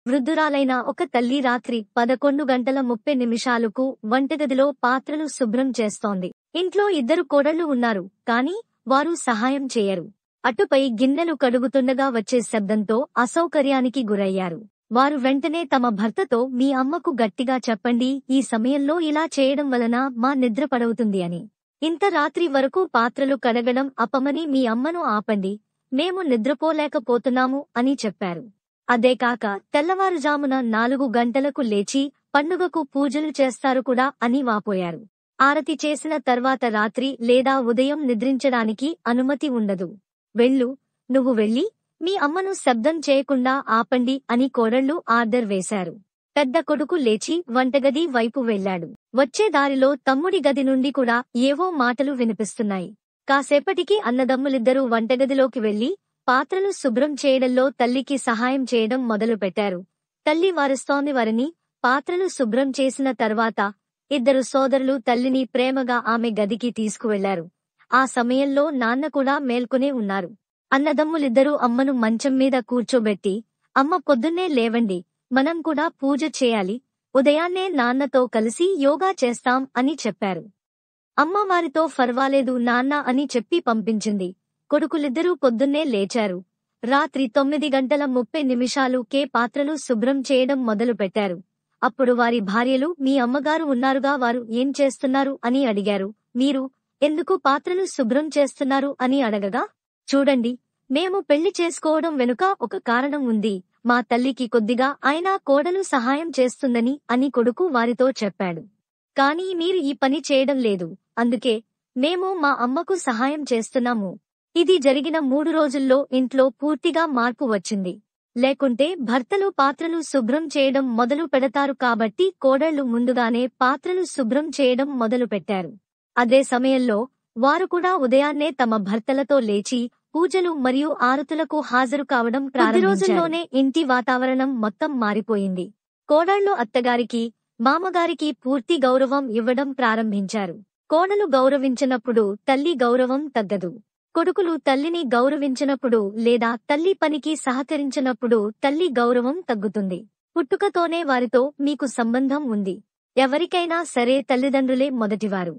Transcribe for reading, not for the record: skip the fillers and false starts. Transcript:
వృద్ధురాలైన ఒక తల్లి రాత్రి 11:30 వంటగదిలో పాత్రలు శుభ్రం చేస్తోంది. ఇంట్లో ఇద్దరు కోడళ్లు ఉన్నారు, కాని వారు సహాయం చేయరు. అటుపై గిన్నెలు కడుగుతుండగా వచ్చే శబ్దంతో అసౌకర్యానికి గురయ్యారు. వారు వెంటనే తమ భర్తతో, మీ అమ్మకు గట్టిగా చెప్పండి, ఈ సమయంలో ఇలా చేయడం వలన మా నిద్ర పడవుతుంది అని. ఇంత రాత్రి వరకు పాత్రలు కడగడం అపమని మీ అమ్మను ఆపండి, మేము నిద్రపోలేకపోతున్నాము అని చెప్పారు. అదేకాక తెల్లవారుజామున 4 గంటలకు లేచి పండుగకు పూజలు చేస్తారు కూడా అని వాపోయారు. ఆరతి చేసిన తర్వాత రాత్రి లేదా ఉదయం నిద్రించడానికి అనుమతి ఉండదు. నువ్వు వెళ్ళి మీ అమ్మను శబ్దం చేయకుండా ఆపండి అని కోడళ్లు ఆర్డర్ వేశారు. పెద్ద కొడుకు లేచి వంటగది వైపు వెళ్లాడు. వచ్చే దారిలో తమ్ముడి గది నుండి కూడా ఏవో మాటలు వినిపిస్తున్నాయి. కాసేపటికి అన్నదమ్ములిద్దరూ వంటగదిలోకి వెళ్లి పాత్రలు శుభ్రం చేయడంలో తల్లికి సహాయం చేయడం మొదలుపెట్టారు. తల్లి వారిస్తోంది వారిని. పాత్రలు శుభ్రం చేసిన తర్వాత ఇద్దరు సోదరులు తల్లిని ప్రేమగా ఆమె గదికి తీసుకువెళ్లారు. ఆ సమయంలో నాన్న కూడా మేల్కొనే ఉన్నారు. అన్నదమ్ములిద్దరూ అమ్మను మంచం మీద కూర్చోబెట్టి, అమ్మ పొద్దున్నే లేవండి, మనం కూడా పూజ చేయాలి, ఉదయాన్నే నాన్నతో కలిసి యోగా చేస్తాం అని చెప్పారు. అమ్మ వారితో ఫర్వాలేదు నాన్న అని చెప్పి పంపించింది. కొడుకులిద్దరూ పొద్దున్నే లేచారు. రాత్రి 9:30కే పాత్రలు శుభ్రం చేయడం మొదలుపెట్టారు. అప్పుడు వారి భార్యలు, మీ అమ్మగారు ఉన్నారుగా, వారు ఏం చేస్తున్నారు అని అడిగారు. మీరు ఎందుకు పాత్రలు శుభ్రం చేస్తున్నారు అని అడగగా, చూడండి, మేము పెళ్లి చేసుకోవడం వెనుక ఒక కారణం ఉంది, మా తల్లికి కొద్దిగా అయినా కోడలు సహాయం చేస్తుందని అని కొడుకు వారితో చెప్పాడు. కానీ మీరు ఈ పని చేయడం లేదు, అందుకే మేము మా అమ్మకు సహాయం చేస్తున్నాము. ఇది జరిగిన 3 రోజుల్లో ఇంట్లో పూర్తిగా మార్పు వచ్చింది. లేకుంటే భర్తలు పాత్రలు శుభ్రం చేయడం మొదలు పెడతారు కాబట్టి కోడళ్లు ముందుగానే పాత్రలు శుభ్రం చేయడం మొదలుపెట్టారు. అదే సమయంలో వారు కూడా ఉదయాన్నే తమ భర్తలతో లేచి పూజలు మరియు ఆరతులకు హాజరు కావడం ప్రారంభించారు. 10 రోజుల్లోనే ఇంటి వాతావరణం మొత్తం మారిపోయింది. కోడళ్లు అత్తగారికి, మామగారికి పూర్తి గౌరవం ఇవ్వడం ప్రారంభించారు. కోడలు గౌరవించినప్పుడు తల్లి గౌరవం తగ్గదు. కొడుకులు తల్లిని గౌరవించినప్పుడు లేదా తల్లి పనికి సహకరించినప్పుడు తల్లి గౌరవం తగ్గుతుంది. పుట్టుకతోనే వారితో మీకు సంబంధం ఉంది. ఎవరికైనా సరే తల్లిదండ్రులే మొదటివారు.